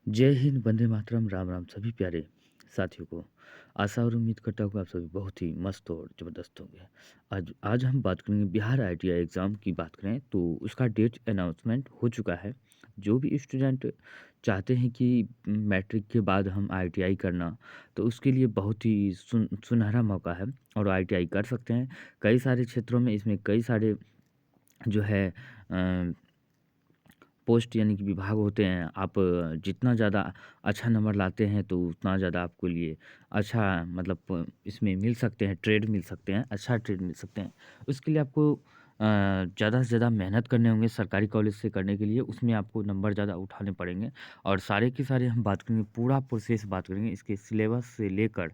जय हिंद, वंदे मातरम, राम राम सभी प्यारे साथियों को। आशा और उम्मीद करता हूँ कि आप सभी बहुत ही मस्त और ज़बरदस्त होंगे। आज आज हम बात करेंगे बिहार आईटीआई एग्ज़ाम की बात करें तो उसका डेट अनाउंसमेंट हो चुका है। जो भी स्टूडेंट चाहते हैं कि मैट्रिक के बाद हम आईटीआई करना, तो उसके लिए बहुत ही सुनहरा मौका है और आईटीआई कर सकते हैं। कई सारे क्षेत्रों में इसमें कई सारे जो है पोस्ट यानी कि विभाग होते हैं। आप जितना ज़्यादा अच्छा नंबर लाते हैं तो उतना ज़्यादा आपके लिए अच्छा मतलब इसमें मिल सकते हैं, ट्रेड मिल सकते हैं, अच्छा ट्रेड मिल सकते हैं। उसके लिए आपको ज़्यादा से ज़्यादा मेहनत करने होंगे सरकारी कॉलेज से करने के लिए, उसमें आपको नंबर ज़्यादा उठाने पड़ेंगे और सारे के सारे हम बात करेंगे, पूरा प्रोसेस बात करेंगे, इसके सिलेबस से लेकर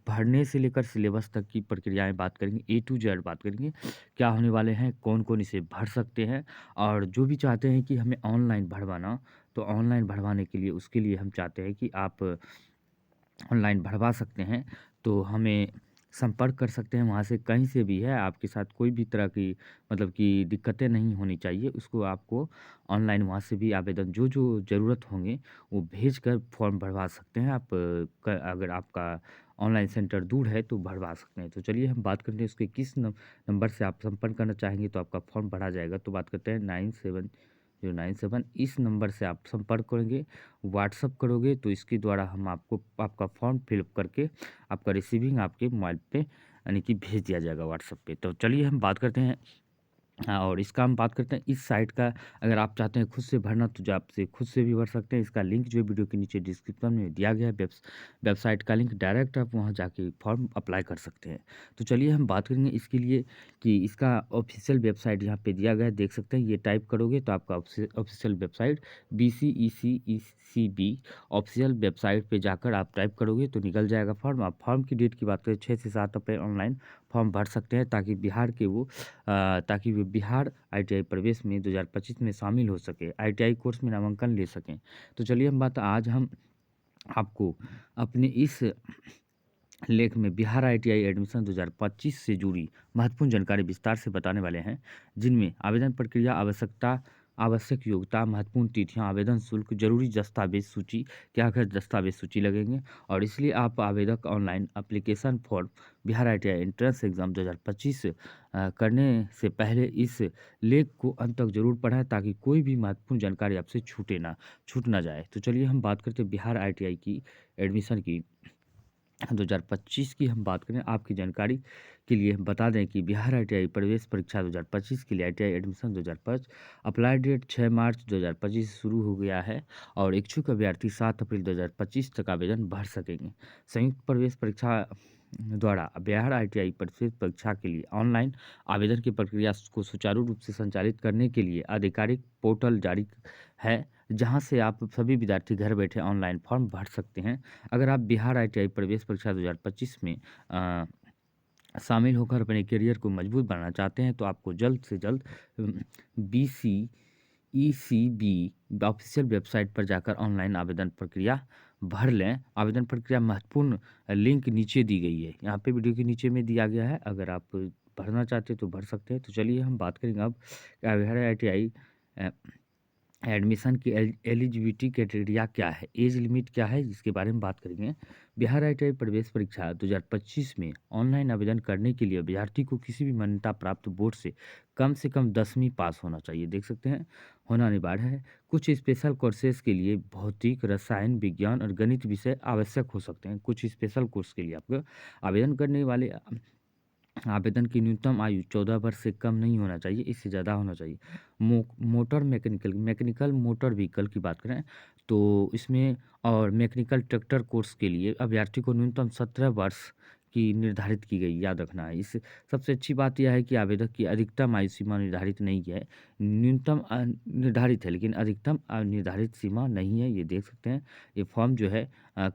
भरने से लेकर सिलेबस तक की प्रक्रियाएँ बात करेंगे, ए टू जेड बात करेंगे। क्या होने वाले हैं, कौन-कौन इसे भर सकते हैं और जो भी चाहते हैं कि हमें ऑनलाइन भरवाना, तो ऑनलाइन भरवाने के लिए उसके लिए हम चाहते हैं कि आप ऑनलाइन भरवा सकते हैं, तो हमें संपर्क कर सकते हैं वहाँ से, कहीं से भी है, आपके साथ कोई भी तरह की मतलब कि दिक्कतें नहीं होनी चाहिए। उसको आपको ऑनलाइन वहाँ से भी आवेदन जो-जो ज़रूरत होंगे, वो भेजकर फॉर्म भरवा सकते हैं आप। अगर आपका ऑनलाइन सेंटर दूर है, तो भरवा सकते हैं। तो चलिए हम बात करते हैं उसके किस नंबर से आप संपर्क करना चाहेंगे, तो आपका फॉर्म भरा जाएगा। तो बात करते हैं 970997, इस नंबर से आप संपर्क करेंगे, व्हाट्सअप करोगे तो इसके द्वारा हम आपको आपका फॉर्म फिलअप करके आपका रिसीविंग आपके मोबाइल पे यानी कि भेज दिया जाएगा व्हाट्सअप पे। तो चलिए हम बात करते हैं। हाँ, और इसका हम बात करते हैं इस साइट का। अगर आप चाहते हैं खुद से भरना तो जो आपसे खुद से भी भर सकते हैं। इसका लिंक जो है वीडियो के नीचे डिस्क्रिप्शन में दिया गया है, वेबसाइट का लिंक, डायरेक्ट आप वहाँ जाके फॉर्म अप्लाई कर सकते हैं। तो चलिए हम बात करेंगे इसके लिए कि इसका ऑफिशियल वेबसाइट यहाँ पे दिया गया है, देख सकते हैं। ये टाइप करोगे तो आपका official website BCECECB official website पे जाकर आप टाइप करोगे तो निकल जाएगा फॉर्म। आप फॉर्म की डेट की बात करें, 6 से 7 अप्रैल ऑनलाइन फॉर्म भर सकते हैं, ताकि ताकि वे बिहार आईटीआई प्रवेश में 2025 में शामिल हो सके, आईटीआई कोर्स में नामांकन ले सकें। तो चलिए आज हम आपको अपने इस लेख में बिहार आईटीआई एडमिशन 2025 से जुड़ी महत्वपूर्ण जानकारी विस्तार से बताने वाले हैं, जिनमें आवेदन प्रक्रिया, आवश्यक योग्यता, महत्वपूर्ण तिथियां, आवेदन शुल्क, जरूरी दस्तावेज सूची, क्या-क्या दस्तावेज सूची लगेंगे और इसलिए आप आवेदक online application form Bihar ITI entrance exam 2025 करने से पहले इस लेख को अंत तक जरूर पढ़ें, ताकि कोई भी महत्वपूर्ण जानकारी आपसे छूट ना जाए। तो चलिए हम बात करते हैं बिहार आईटीआई की एडमिशन की। 2025 की हम बात करें, आपकी जानकारी के लिए हम बता दें कि बिहार आईटीआई प्रवेश परीक्षा 2025 के लिए आईटीआई एडमिशन 2025 अप्लाई डेट 6 मार्च 2025 से शुरू हो गया है और इच्छुक अभ्यर्थी 7 अप्रैल 2025 तक आवेदन भर सकेंगे। संयुक्त प्रवेश परीक्षा द्वारा बिहार आईटीआई प्रवेश परीक्षा के लिए ऑनलाइन आवेदन की प्रक्रिया को सुचारू रूप से संचालित करने के लिए आधिकारिक पोर्टल जारी है, जहां से आप सभी विद्यार्थी घर बैठे ऑनलाइन फॉर्म भर सकते हैं। अगर आप बिहार आईटीआई प्रवेश परीक्षा 2025 में शामिल होकर अपने करियर को मजबूत बनाना चाहते हैं, तो आपको जल्द से जल्द BCECB ऑफिशियल वेबसाइट पर जाकर ऑनलाइन आवेदन प्रक्रिया भर लें। आवेदन प्रक्रिया महत्वपूर्ण लिंक नीचे दी गई है, यहाँ पे वीडियो के नीचे में दिया गया है। अगर आप भरना चाहते हैं तो भर सकते हैं। तो चलिए हम बात करेंगे अब बिहार आईटीआई एडमिशन की एलिजिबिलिटी क्राइटेरिया क्या है, एज लिमिट क्या है, जिसके बारे में बात करेंगे। बिहार आईटीआई प्रवेश परीक्षा 2025 में ऑनलाइन आवेदन करने के लिए अभ्यर्थी को किसी भी मान्यता प्राप्त बोर्ड से कम 10वीं पास होना चाहिए, देख सकते हैं, होना अनिवार्य है। कुछ स्पेशल कोर्सेज के लिए भौतिक, रसायन विज्ञान और गणित विषय आवश्यक हो सकते हैं। कुछ स्पेशल कोर्स के लिए आपको आवेदन करने वाले आवेदन की न्यूनतम आयु 14 वर्ष से कम नहीं होना चाहिए, इससे ज़्यादा होना चाहिए। मोटर मैकेनिकल मोटर व्हीकल की बात करें तो इसमें और मैकेनिकल ट्रैक्टर कोर्स के लिए अभ्यर्थी को न्यूनतम 17 वर्ष की निर्धारित की गई, याद रखना है। इस सबसे अच्छी बात यह है कि आवेदक की अधिकतम आयु सीमा निर्धारित नहीं है, न्यूनतम निर्धारित है लेकिन अधिकतम निर्धारित सीमा नहीं है, ये देख सकते हैं। ये फॉर्म जो है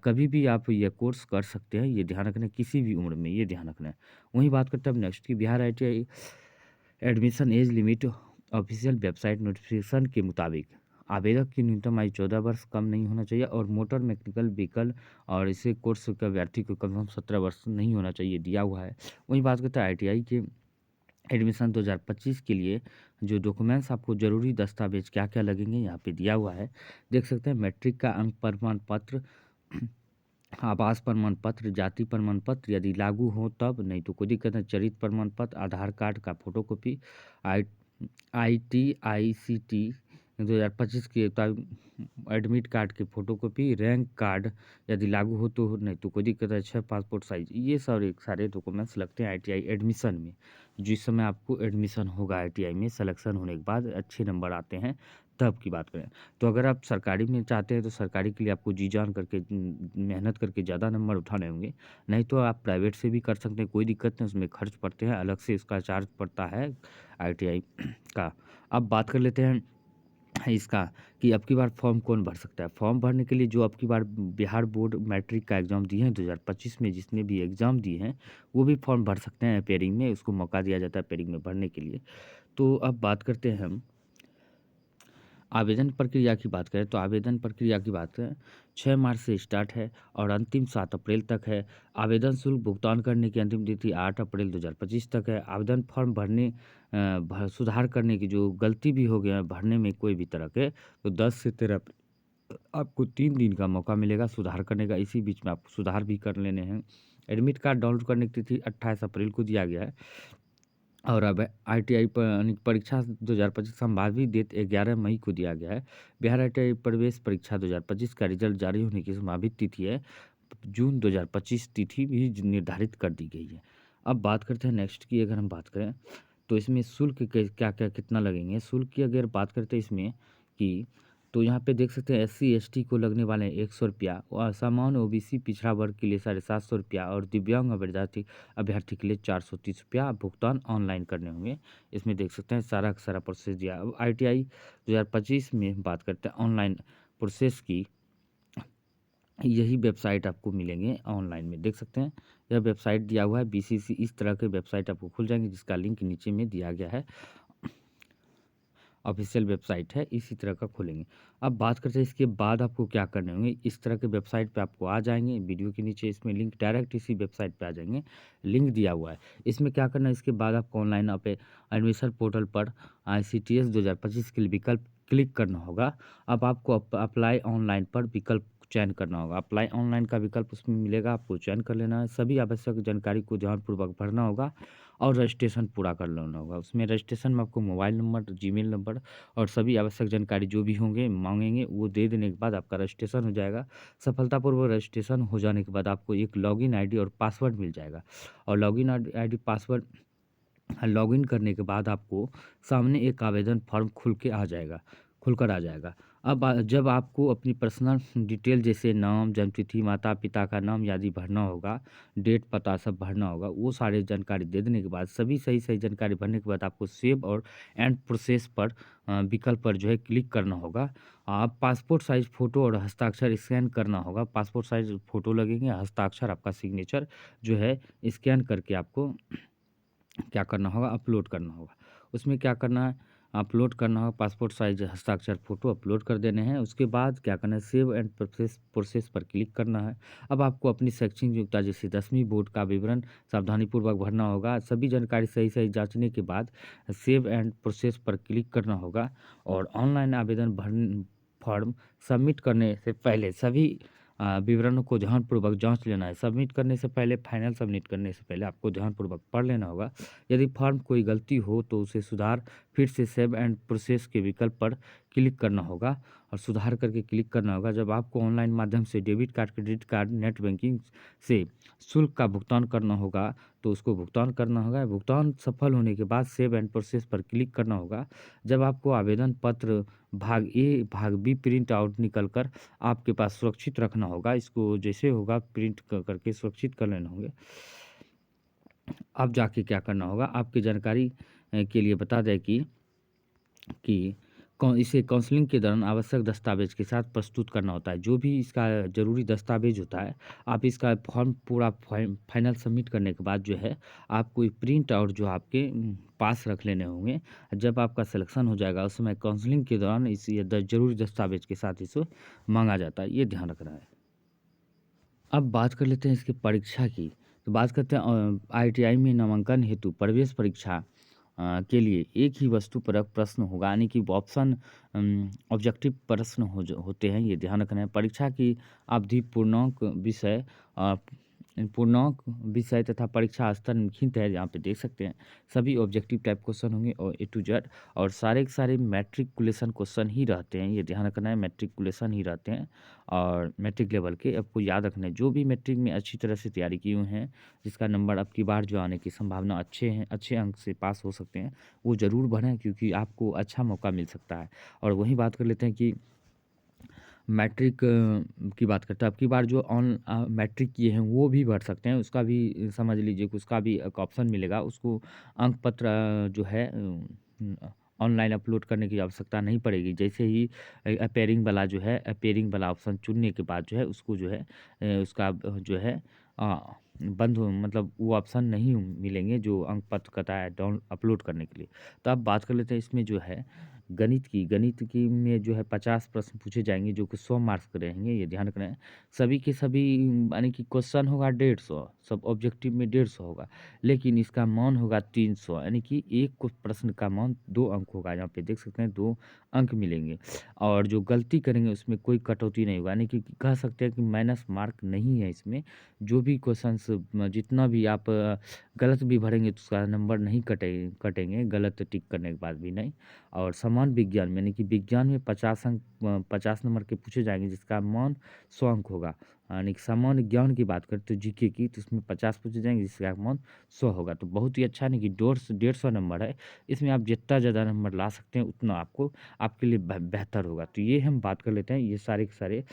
कभी भी आप ये कोर्स कर सकते हैं, ये ध्यान रखना है, किसी भी उम्र में, ये ध्यान रखना है। वहीं बात करते हैं अब नेक्स्ट की Bihar ITI admission age limit official website notification के मुताबिक आवेदक की न्यूनतम आयु 14 वर्ष कम नहीं होना चाहिए और मोटर मैकेनिकल व्हीकल और इसे कोर्स के अभ्यर्थी को कम से कम 17 वर्ष नहीं होना चाहिए, दिया हुआ है। वहीं बात करते हैं आईटीआई के एडमिशन 2025 के लिए जो डॉक्यूमेंट्स आपको ज़रूरी दस्तावेज़ क्या-क्या लगेंगे यहाँ पे दिया हुआ है। देख सकते हैं मैट्रिक का अंक प्रमाण पत्र, आवास प्रमाण पत्र, जाति प्रमाण पत्र यदि लागू हो तब, नहीं तो कोई दिक्कत नहीं। चरित्र प्रमाण पत्र, आधार कार्ड का फ़ोटोकॉपी, आई आईटी, आईसीटी 2025 के एडमिट कार्ड की फ़ोटोकॉपी, रैंक कार्ड यदि लागू हो तो, नहीं तो कोई दिक्कत है। 6 पासपोर्ट साइज़, ये सारे डॉक्यूमेंट्स लगते हैं आईटीआई एडमिशन में। जिस समय आपको एडमिशन होगा आईटीआई में सिलेक्शन होने के बाद अच्छे नंबर आते हैं तब की बात करें। तो अगर आप सरकारी में चाहते हैं तो सरकारी के लिए आपको जी जान करके मेहनत करके ज़्यादा नंबर उठाने होंगे। नहीं तो आप प्राइवेट से भी कर सकते हैं, कोई दिक्कत नहीं, उसमें खर्च पड़ते हैं, अलग से उसका चार्ज पड़ता है आईटीआई का। अब बात कर लेते हैं इसका कि अब की बार फॉर्म कौन भर सकता है। फॉर्म भरने के लिए जो अब की बार बिहार बोर्ड मैट्रिक का एग्ज़ाम दिए हैं 2025 में, जिसने भी एग्ज़ाम दिए हैं वो भी फॉर्म भर सकते हैं पेयरिंग में, उसको मौका दिया जाता है पेयरिंग में भरने के लिए। तो अब बात करते हैं हम आवेदन प्रक्रिया की बात करें, तो आवेदन प्रक्रिया की बात करें 6 मार्च से स्टार्ट है और अंतिम 7 अप्रैल तक है। आवेदन शुल्क भुगतान करने की अंतिम तिथि 8 अप्रैल 2025 तक है। आवेदन फॉर्म भरने सुधार करने की जो गलती भी हो गया है भरने में कोई भी तरह के, तो 10 से 13 आपको 3 दिन का मौका मिलेगा सुधार करने का। इसी बीच में आपको सुधार भी कर लेने हैं। एडमिट कार्ड डाउनलोड करने की तिथि 28 अप्रैल को दिया गया है। और अब आईटीआई परीक्षा 2025 संभावित डेट 11 मई को दिया गया है। बिहार आईटीआई प्रवेश परीक्षा 2025 का रिजल्ट जारी होने की संभावित तिथि है जून 2025, तिथि भी निर्धारित कर दी गई है। अब बात करते हैं नेक्स्ट की, अगर हम बात करें तो इसमें शुल्क क्या क्या कितना लगेंगे। शुल्क की अगर बात करते हैं इसमें कि, तो यहाँ पे देख सकते हैं एससी एसटी को लगने वाले हैं 100 रुपया, और असामान्य ओबीसी पिछड़ा वर्ग के लिए 750 रुपया, और दिव्यांग अभ्यर्थी अभ्यर्थी के लिए 430 रुपया भुगतान ऑनलाइन करने होंगे। इसमें देख सकते हैं सारा का सारा प्रोसेस दिया। अब आईटीआई 2025 में बात करते हैं ऑनलाइन प्रोसेस की, यही वेबसाइट आपको मिलेंगे ऑनलाइन में, देख सकते हैं यह वेबसाइट दिया हुआ है बीसीसी। इस तरह के वेबसाइट आपको खुल जाएंगे जिसका लिंक नीचे में दिया गया है, ऑफिशियल वेबसाइट है, इसी तरह का खोलेंगे। अब बात करते हैं इसके बाद आपको क्या करने होंगे। इस तरह के वेबसाइट पे आपको आ जाएंगे, वीडियो के नीचे इसमें लिंक, डायरेक्ट इसी वेबसाइट पे आ जाएंगे, लिंक दिया हुआ है। इसमें क्या करना है, इसके बाद आपको ऑनलाइन एडमिशन पोर्टल पर ICTS 2025 के लिए विकल्प क्लिक करना होगा। अब आपको अप्लाई ऑनलाइन पर विकल्प चयन करना होगा। अप्लाई ऑनलाइन का विकल्प उसमें मिलेगा, आपको चयन कर लेना है। सभी आवश्यक जानकारी को ध्यानपूर्वक भरना होगा और रजिस्ट्रेशन पूरा कर लेना होगा। उसमें रजिस्ट्रेशन में आपको मोबाइल नंबर, जीमेल नंबर और सभी आवश्यक जानकारी जो भी होंगे मांगेंगे वो दे देने के बाद आपका रजिस्ट्रेशन हो जाएगा। सफलतापूर्वक रजिस्ट्रेशन हो जाने के बाद आपको एक लॉगिन आईडी और पासवर्ड मिल जाएगा, और लॉगिन आईडी पासवर्ड लॉगिन करने के बाद आपको सामने एक आवेदन फॉर्म खुलकर आ जाएगा। अब जब आपको अपनी पर्सनल डिटेल जैसे नाम, जन्मतिथि, माता-पिता का नाम आदि भरना होगा, डेट, पता सब भरना होगा, वो सारी जानकारी दे देने के बाद सभी सही-सही जानकारी भरने के बाद आपको सेव और एंड प्रोसेस पर विकल्प पर जो है क्लिक करना होगा। आप पासपोर्ट साइज़ फ़ोटो और हस्ताक्षर स्कैन करना होगा। पासपोर्ट साइज़ फ़ोटो लगेंगे, हस्ताक्षर आपका सिग्नेचर जो है स्कैन करके आपको क्या करना होगा, अपलोड करना होगा। उसमें क्या करना है, अपलोड करना होगा, पासपोर्ट साइज हस्ताक्षर फ़ोटो अपलोड कर देने हैं। उसके बाद क्या करना है, सेव एंड प्रोसेस पर क्लिक करना है। अब आपको अपनी शैक्षणिक योग्यता जैसे 10वीं बोर्ड का विवरण सावधानीपूर्वक भरना होगा। सभी जानकारी सही-सही जाँचने के बाद सेव एंड प्रोसेस पर क्लिक करना होगा, और ऑनलाइन आवेदन फॉर्म सबमिट करने से पहले सभी विवरणों को ध्यानपूर्वक जाँच लेना है। सबमिट करने से पहले, फाइनल सबमिट करने से पहले आपको ध्यानपूर्वक पढ़ लेना होगा। यदि फॉर्म कोई गलती हो तो उसे सुधार फिर से सेव एंड प्रोसेस के विकल्प पर क्लिक करना होगा और सुधार करके क्लिक करना होगा। जब आपको ऑनलाइन माध्यम से debit card, credit card, net banking से शुल्क का भुगतान करना होगा तो उसको भुगतान करना होगा। भुगतान सफल होने के बाद सेव एंड प्रोसेस पर क्लिक करना होगा। जब आपको आवेदन पत्र भाग ए, भाग बी प्रिंट आउट निकल कर आपके पास सुरक्षित रखना होगा। इसको जैसे होगा प्रिंट करके सुरक्षित कर लेना होंगे। अब जाके क्या करना होगा, आपकी जानकारी के लिए बता दें कि इसे काउंसलिंग के दौरान आवश्यक दस्तावेज के साथ प्रस्तुत करना होता है। जो भी इसका ज़रूरी दस्तावेज होता है, आप इसका फॉर्म पूरा फाइनल सबमिट करने के बाद जो है आपको एक प्रिंट आउट जो आपके पास रख लेने होंगे। जब आपका सिलेक्शन हो जाएगा उस समय काउंसलिंग के दौरान इस ये ज़रूरी दस्तावेज के साथ इसे मांगा जाता है, ये ध्यान रखना है। अब बात कर लेते हैं इसकी परीक्षा की। तो बात करते हैं आईटीआई में नामांकन हेतु प्रवेश परीक्षा के लिए एक ही वस्तुपरक प्रश्न होगा, यानी कि ऑप्शन ऑब्जेक्टिव प्रश्न होते हैं, ये ध्यान रखना है। परीक्षा की अवधि पूर्णांक विषय तथा परीक्षा स्तर निम्नलिखित है, यहाँ पे देख सकते हैं। सभी ऑब्जेक्टिव टाइप क्वेश्चन होंगे और ए टू जेड, और सारे के सारे मैट्रिकुलेशन क्वेश्चन ही रहते हैं, ये ध्यान रखना है, मैट्रिकुलेशन ही रहते हैं और मैट्रिक लेवल के आपको याद रखना है। जो भी मैट्रिक में अच्छी तरह से तैयारी किए हुए हैं, जिसका नंबर अब की बार जो आने की संभावना अच्छे हैं, अच्छे अंक से पास हो सकते हैं, वो ज़रूर भरें, क्योंकि आपको अच्छा मौका मिल सकता है। और वहीं बात कर लेते हैं कि मैट्रिक की बात करते हैं, अब की बार जो मैट्रिक किए हैं वो भी भर सकते हैं, उसका भी समझ लीजिए कि उसका भी एक ऑप्शन मिलेगा, उसको अंक पत्र जो है ऑनलाइन अपलोड करने की आवश्यकता नहीं पड़ेगी। जैसे ही अपेयरिंग वाला जो है, अपेयरिंग वाला ऑप्शन चुनने के बाद जो है उसको जो है उसका जो है बंद हो, मतलब वो ऑप्शन नहीं मिलेंगे जो अंक पत्र कहता है डाउन अपलोड करने के लिए। तो अब बात कर लेते हैं इसमें जो है गणित की में जो है 50 प्रश्न पूछे जाएँगे, जो कि 100 मार्क्स के रहेंगे, ये ध्यान रखना है। सभी के सभी यानी कि क्वेश्चन होगा 150, सब ऑब्जेक्टिव में 150 होगा, लेकिन इसका मान होगा 300, यानी कि एक को प्रश्न का मान 2 अंक होगा। यहाँ पे देख सकते हैं 2 अंक मिलेंगे, और जो गलती करेंगे उसमें कोई कटौती नहीं होगा, यानी कि कह सकते हैं कि माइनस मार्क नहीं है इसमें। जो भी क्वेश्चंस जितना भी आप गलत भी भरेंगे तो उसका नंबर नहीं कटेंगे, गलत टिक करने के बाद भी नहीं। और समान विज्ञान में, यानी कि विज्ञान में 50 अंक 50 नंबर के पूछे जाएँगे, जिसका मान 100 अंक होगा। यानी कि सामान्य ज्ञान की बात करें तो जीके की, तो उसमें 50 पूछे जाएँगे, जिसका मान 100 होगा। तो बहुत ही अच्छा, यानी कि 150 नंबर है। इसमें आप जितना ज़्यादा नंबर ला सकते हैं उतना आपके लिए बेहतर होगा। तो ये हम बात कर लेते हैं, ये सारे के सारे।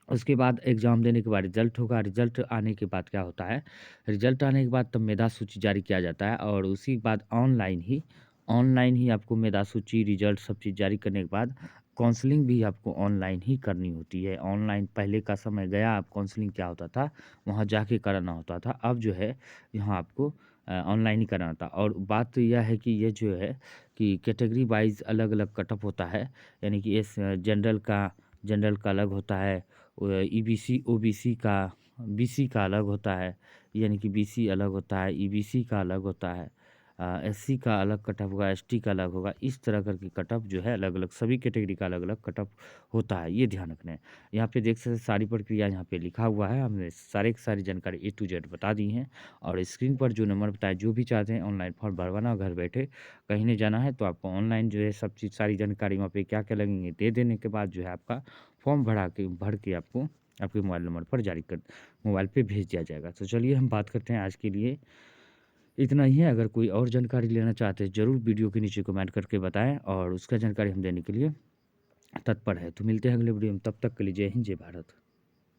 उसके बाद एग्ज़ाम देने के बाद रिज़ल्ट होगा, रिज़ल्ट आने के बाद क्या होता है, रिज़ल्ट आने के बाद तब मेधा सूची जारी किया जाता है, और उसी के बाद ऑनलाइन ही आपको मेधा सूची, रिज़ल्ट सब चीज़ जारी करने के बाद काउंसलिंग भी आपको ऑनलाइन ही करनी होती है। ऑनलाइन पहले का समय गया, अब काउंसलिंग क्या होता था, वहाँ जाके कराना होता था। अब जो है यहाँ आपको ऑनलाइन ही कराना था। और बात तो यह है कि ये जो है कि कैटेगरी वाइज़ अलग-अलग कट ऑफ होता है, यानी कि जनरल का अलग होता है, ईबीसी, ओबीसी का, बीसी का अलग होता है, यानी कि बीसी अलग होता है, ईबीसी का अलग होता है, एससी का अलग कट ऑफ होगा, एसटी का अलग होगा। इस तरह करके कट ऑफ जो है अलग-अलग सभी कैटेगरी का अलग-अलग कट ऑफ होता है, ये ध्यान रखना है। यहाँ पे देख सकते हैं सारी प्रक्रिया यहाँ पे लिखा हुआ है, हमने सारे की सारी जानकारी ए टू जेड बता दी हैं, और स्क्रीन पर जो नंबर बताया, जो भी चाहते हैं ऑनलाइन फॉर्म भरवाना, घर बैठे कहीं नहीं जाना है, तो आपको ऑनलाइन जो है सब चीज़, सारी जानकारी वहाँ पे क्या-क्या लगेंगे दे देने के बाद जो है आपका फॉर्म भर के आपको आपके मोबाइल नंबर पर मोबाइल पे भेज दिया जाएगा। तो चलिए हम बात करते हैं, आज के लिए इतना ही है। अगर कोई और जानकारी लेना चाहते हैं, ज़रूर वीडियो के नीचे कमेंट करके बताएँ, और उसका जानकारी हम देने के लिए तत्पर है। तो मिलते हैं अगले वीडियो में, तब तक के लिए जय हिंद, जय भारत।